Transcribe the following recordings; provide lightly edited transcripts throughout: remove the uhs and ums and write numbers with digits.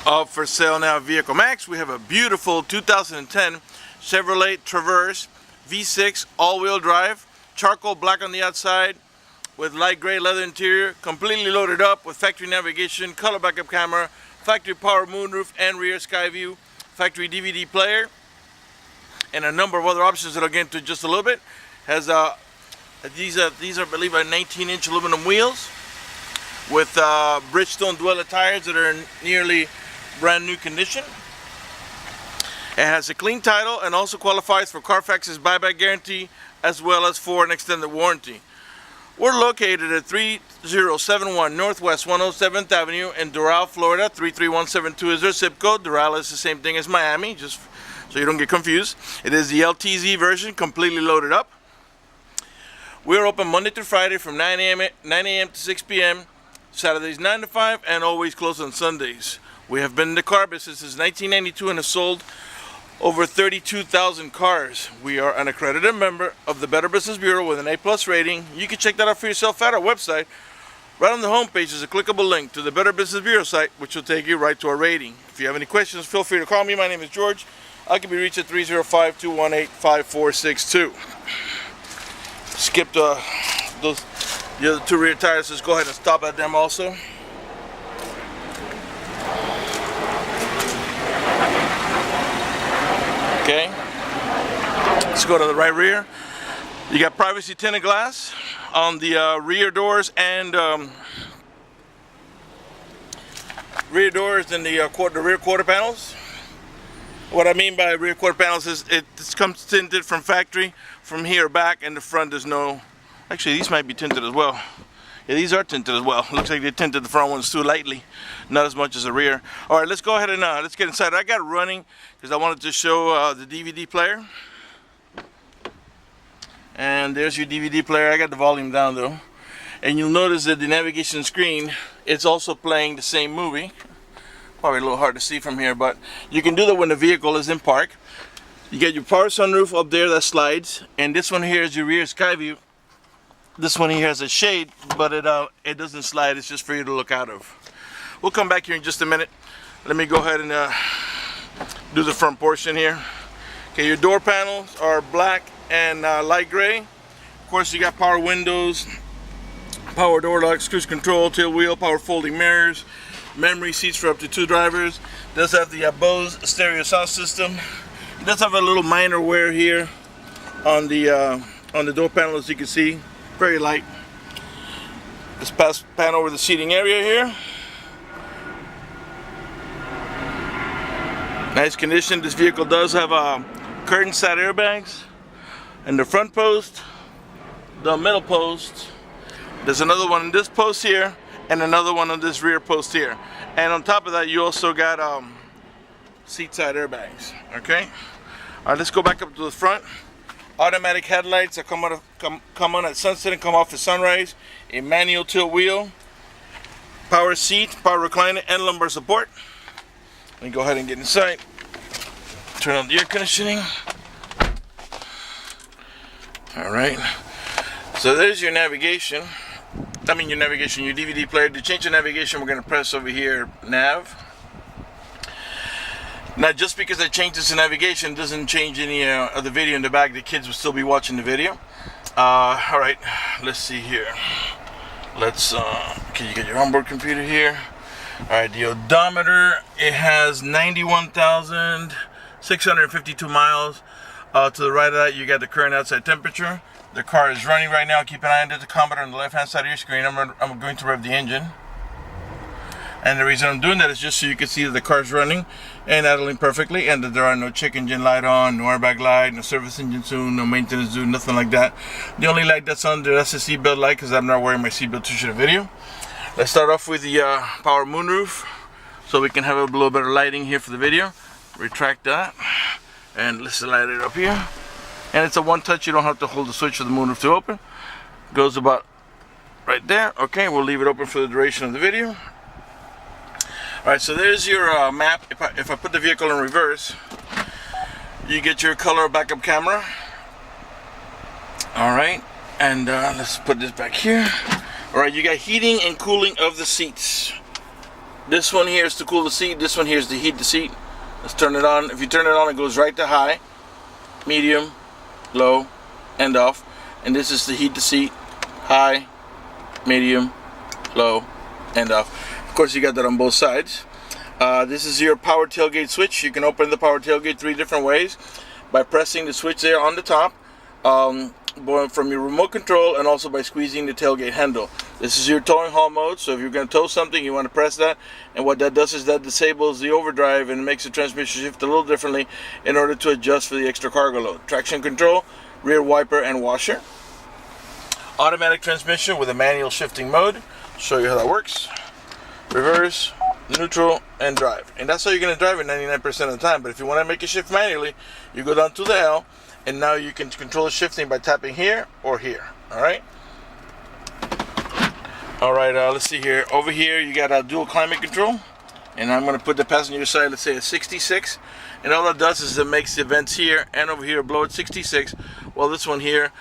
Up for sale now, Vehiclemax. We have a beautiful 2010 Chevrolet Traverse V6 all-wheel drive, charcoal black on the outside with light gray leather interior, completely loaded up with factory navigation, color backup camera, factory power moonroof and rear sky view, factory DVD player, and a number of other options that I'll get into just a little bit. Has these are I believe are 19-inch aluminum wheels with Bridgestone Dweller tires that are in nearly brand new condition. It has a clean title and also qualifies for Carfax's buyback guarantee as well as for an extended warranty. We're located at 3071 Northwest 107th Avenue in Doral, Florida. 33172 is our zip code. Doral is the same thing as Miami, just so you don't get confused. It is the LTZ version, completely loaded up. We're open Monday through Friday from 9 a.m. to 6 p.m. Saturdays 9 to 5, and always closed on Sundays. We have been in the car business since 1992 and have sold over 32,000 cars. We are an accredited member of the Better Business Bureau with an A+ rating. You can check that out for yourself at our website. Right on the homepage is a clickable link to the Better Business Bureau site, which will take you right to our rating. If you have any questions, feel free to call me. My name is George. I can be reached at 305-218-5462. Skip the other two rear tires. Let's go ahead and stop at them also. Okay, let's go to the right rear. You got privacy tinted glass on the rear doors and the rear quarter panels. What I mean by rear quarter panels is it comes tinted from factory from here back, and the front is no. Actually, these might be tinted as well. Yeah, these are tinted as well. Looks like they tinted the front ones too lightly, not as much as the rear. All right, let's go ahead and let's get inside. I got it running because I wanted to show the DVD player. And there's your DVD player. I got the volume down though. And you'll notice that the navigation screen, it's also playing the same movie. Probably a little hard to see from here, but you can do that when the vehicle is in park. You get your power sunroof up there that slides, and this one here is your rear sky view. This one here has a shade, but it doesn't slide. It's just for you to look out of. We'll come back here in just a minute. Let me go ahead and do the front portion here. Okay, your door panels are black and light gray. Of course, you got power windows, power door locks, cruise control, tail wheel, power folding mirrors, memory seats for up to 2 drivers. It does have the Bose stereo sound system. It does have a little minor wear here on the door panel, as you can see. Very light. Let's pan over the seating area here. Nice condition. This vehicle does have curtain side airbags in the front post, the middle post. There's another one in this post here, and another one on this rear post here. And on top of that, you also got seat side airbags. Okay. All right, let's go back up to the front. Automatic headlights that come on at sunset and come off at sunrise. A manual tilt wheel, power seat, power recliner, and lumbar support. Let me go ahead and get inside. Turn on the air conditioning. All right. So there's your navigation. Your DVD player. To change the navigation, we're going to press over here, nav. Now, just because I changed this to navigation doesn't change any of the video in the back. The kids will still be watching the video. All right, let's see here. Can you get your onboard computer here? All right, the odometer, it has 91,652 miles. To the right of that, you got the current outside temperature. The car is running right now. Keep an eye on the tachometer on the left-hand side of your screen. I'm going to rev the engine. And the reason I'm doing that is just so you can see that the car's running and idling perfectly, and that there are no check engine light on, no airbag light, no service engine soon, no maintenance due, nothing like that. The only light that's on there, that's the seatbelt light, because I'm not wearing my seatbelt to shoot a video. Let's start off with the power moonroof, so we can have a little bit of lighting here for the video. Retract that, and let's light it up here. And it's a one-touch. You don't have to hold the switch for the moonroof to open. Goes about right there. Okay, we'll leave it open for the duration of the video. Alright, so there's your map. If I put the vehicle in reverse, you get your color backup camera. Alright, and let's put this back here. Alright, you got heating and cooling of the seats. This one here is to cool the seat. This one here is to heat the seat. Let's turn it on. If you turn it on, it goes right to high, medium, low, and off. And this is to heat the seat. High, medium, low, and off. Of course, you got that on both sides. This is your power tailgate switch. You can open the power tailgate 3 different ways. By pressing the switch there on the top, from your remote control, and also by squeezing the tailgate handle. This is your towing haul mode, so if you're going to tow something, you want to press that, and what that does is that disables the overdrive and makes the transmission shift a little differently in order to adjust for the extra cargo load. Traction control, rear wiper and washer. Automatic transmission with a manual shifting mode. Show you how that works. Reverse, neutral, and drive. And that's how you're going to drive it 99% of the time. But if you want to make it shift manually, you go down to the L, and now you can control the shifting by tapping here or here. Alright, let's see here. Over here you got a dual climate control, and I'm going to put the passenger side, let's say at 66, and all that does is it makes the vents here and over here blow at 66, while this one here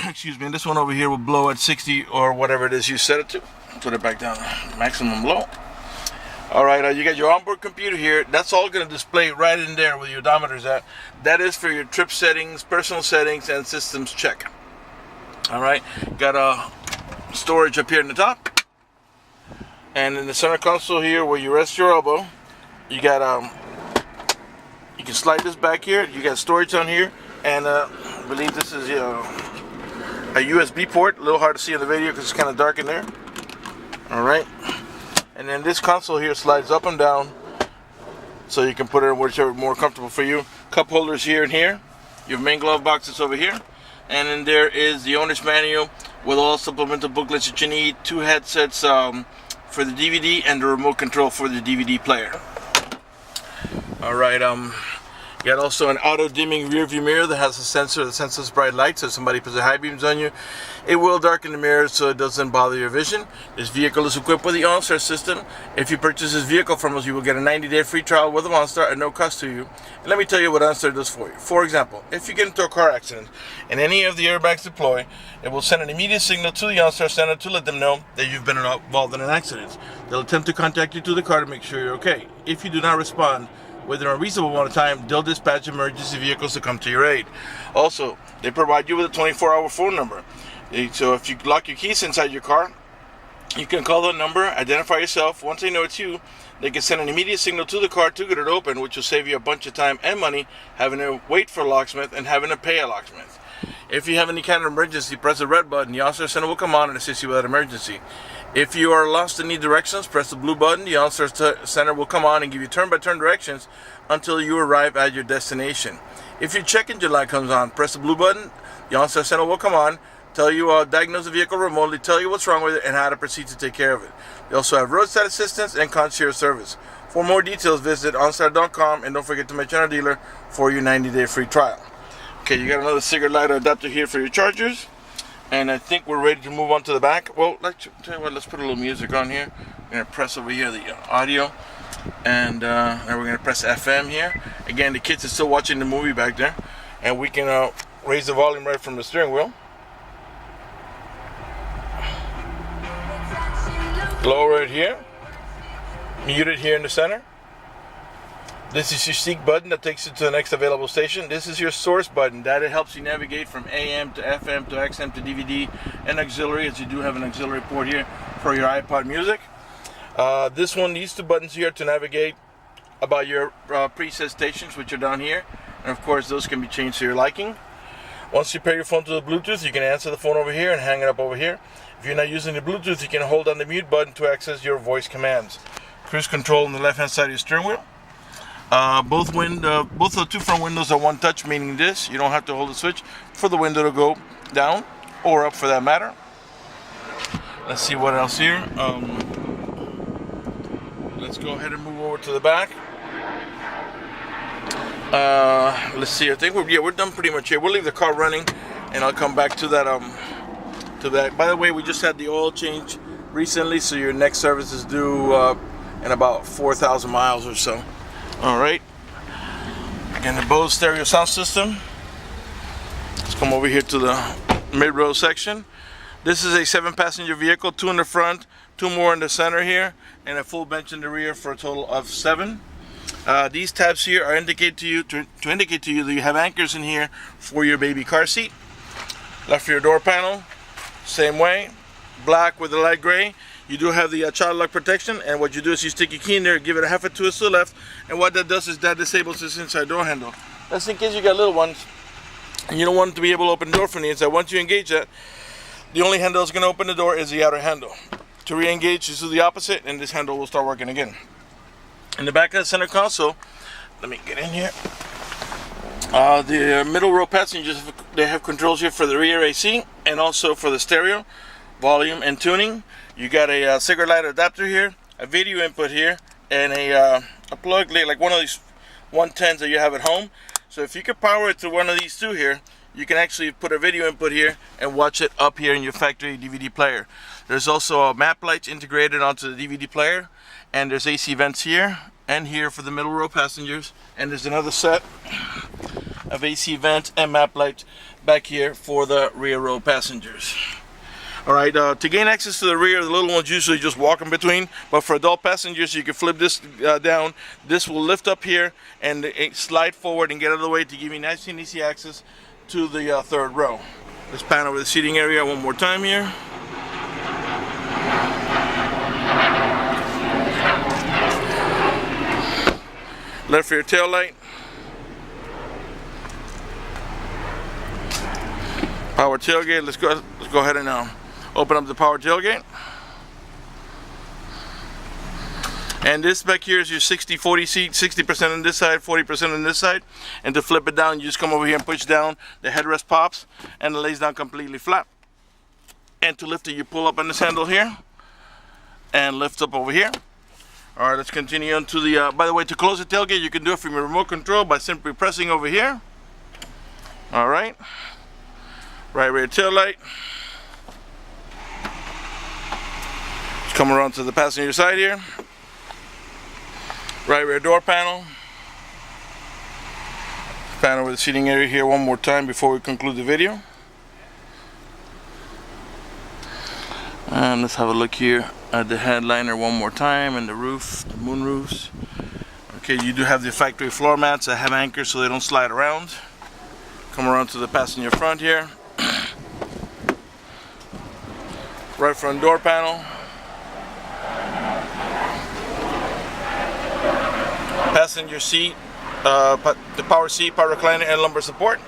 excuse me, and this one over here will blow at 60 or whatever it is you set it to. Put it back down, maximum low. Alright, you got your onboard computer here. That's all going to display right in there where your odometer's at. That is for your trip settings, personal settings, and systems check. Alright, got a storage up here in the top. And in the center console here where you rest your elbow, you got you can slide this back here. You got storage on here, and I believe this is a USB port. A little hard to see in the video because it's kind of dark in there. Alright. And then this console here slides up and down, so you can put it whichever more comfortable for you. Cup holders here and here. Your main glove box is over here. And then there is the owner's manual with all supplemental booklets that you need. 2 headsets for the DVD and the remote control for the DVD player. Alright, you got also an auto dimming rear view mirror that has a sensor that senses bright light, so if somebody puts the high beams on you, it will darken the mirror so it doesn't bother your vision. This vehicle is equipped with the Onstar System. If you purchase this vehicle from us, you will get a 90-day free trial with Onstar at no cost to you. And let me tell you what Onstar does for you. For example, if you get into a car accident and any of the airbags deploy, it will send an immediate signal to the Onstar Center to let them know that you've been involved in an accident. They'll attempt to contact you to the car to make sure you're okay. If you do not respond within a reasonable amount of time, they'll dispatch emergency vehicles to come to your aid. Also, they provide you with a 24-hour phone number. So if you lock your keys inside your car, you can call that number, identify yourself. Once they know it's you, they can send an immediate signal to the car to get it open, which will save you a bunch of time and money having to wait for a locksmith and having to pay a locksmith. If you have any kind of emergency, press the red button. The Onstar Center will come on and assist you with that emergency. If you are lost and need directions, press the blue button. The Onstar Center will come on and give you turn-by-turn directions until you arrive at your destination. If your check engine light comes on, press the blue button. The Onstar Center will come on, tell you diagnose the vehicle remotely, tell you what's wrong with it, and how to proceed to take care of it. They also have roadside assistance and concierge service. For more details, visit onstar.com, and don't forget to mention our dealer for your 90-day free trial. Okay, you got another cigarette lighter adapter here for your chargers. And I think we're ready to move on to the back. Well, let's tell you what, let's put a little music on here. We're going to press over here the audio. And now we're going to press FM here. Again, the kids are still watching the movie back there. And we can raise the volume right from the steering wheel. Lower it here. Mute it here in the center. This is your seek button that takes you to the next available station. This is your source button. That it helps you navigate from AM to FM to XM to DVD and auxiliary, as you do have an auxiliary port here for your iPod music. These 2 buttons here to navigate about your preset stations, which are down here. And of course, those can be changed to your liking. Once you pair your phone to the Bluetooth, you can answer the phone over here and hang it up over here. If you're not using the Bluetooth, you can hold on the mute button to access your voice commands. Cruise control on the left-hand side of your steering wheel. Both of the 2 front windows are one touch, meaning this. You don't have to hold the switch for the window to go down or up for that matter. Let's see what else here. Let's go ahead and move over to the back. Let's see. I think we're done pretty much here. We'll leave the car running, and I'll come back to that. By the way, we just had the oil change recently, so your next service is due in about 4,000 miles or so. Alright, again, the Bose stereo sound system. Let's come over here to the mid-row section. This is a 7-passenger vehicle, 2 in the front, 2 more in the center here, and a full bench in the rear for a total of 7. These tabs here are indicate to you to indicate to you that you have anchors in here for your baby car seat. Left rear door panel, same way, black with the light gray. You do have the child lock protection, and what you do is you stick your key in there, give it a half a twist to the left, and what that does is that disables this inside door handle. That's in case you got little ones and you don't want them to be able to open the door from the inside. Once you engage that, the only handle that's going to open the door is the outer handle. To re-engage, just do the opposite, and this handle will start working again. In the back of the center console, let me get in here. The middle row passengers, they have controls here for the rear AC and also for the stereo, volume, and tuning. You got a cigarette lighter adapter here, a video input here, and a plug like one of these 110s that you have at home. So if you can power it to one of these two here, you can actually put a video input here and watch it up here in your factory DVD player. There's also map lights integrated onto the DVD player, and there's AC vents here and here for the middle row passengers, and there's another set of AC vents and map lights back here for the rear row passengers. Alright, to gain access to the rear, the little ones usually just walk in between, but for adult passengers you can flip this down. This will lift up here and slide forward and get out of the way to give you nice and easy access to the third row. Let's pan over the seating area one more time here. Left rear tail light. Power tailgate. Let's go ahead and open up the power tailgate. And this back here is your 60-40 seat, 60% on this side, 40% on this side. And to flip it down, you just come over here and push down, the headrest pops, and it lays down completely flat. And to lift it, you pull up on this handle here, and lift up over here. Alright, let's continue on to the, by the way, to close the tailgate, you can do it from your remote control by simply pressing over here. Alright. Right rear tail light. Let's come around to the passenger side here. Right rear door panel. Pan over the seating area here one more time before we conclude the video. And let's have a look here at the headliner one more time, and the roof, the moonroofs. Okay, you do have the factory floor mats that have anchors so they don't slide around. Come around to the passenger front here. Right front door panel. Passenger seat, the power seat, power recliner, and lumbar support.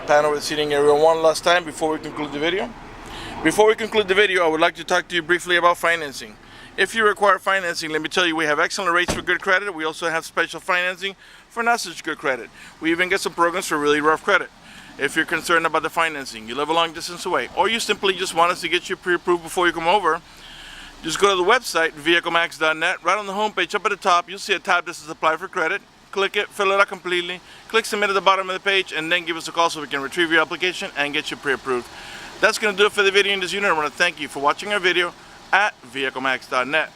Pan over the seating area one last time before we conclude the video. Before we conclude the video, I would like to talk to you briefly about financing. If you require financing, let me tell you, we have excellent rates for good credit. We also have special financing for not such good credit. We even get some programs for really rough credit. If you're concerned about the financing, you live a long distance away, or you simply just want us to get you pre-approved before you come over, just go to the website, vehiclemax.net. Right on the home page, up at the top, you'll see a tab that says Apply for Credit. Click it, fill it out completely, click Submit at the bottom of the page, and then give us a call so we can retrieve your application and get you pre-approved. That's going to do it for the video in this unit. I want to thank you for watching our video at vehiclemax.net.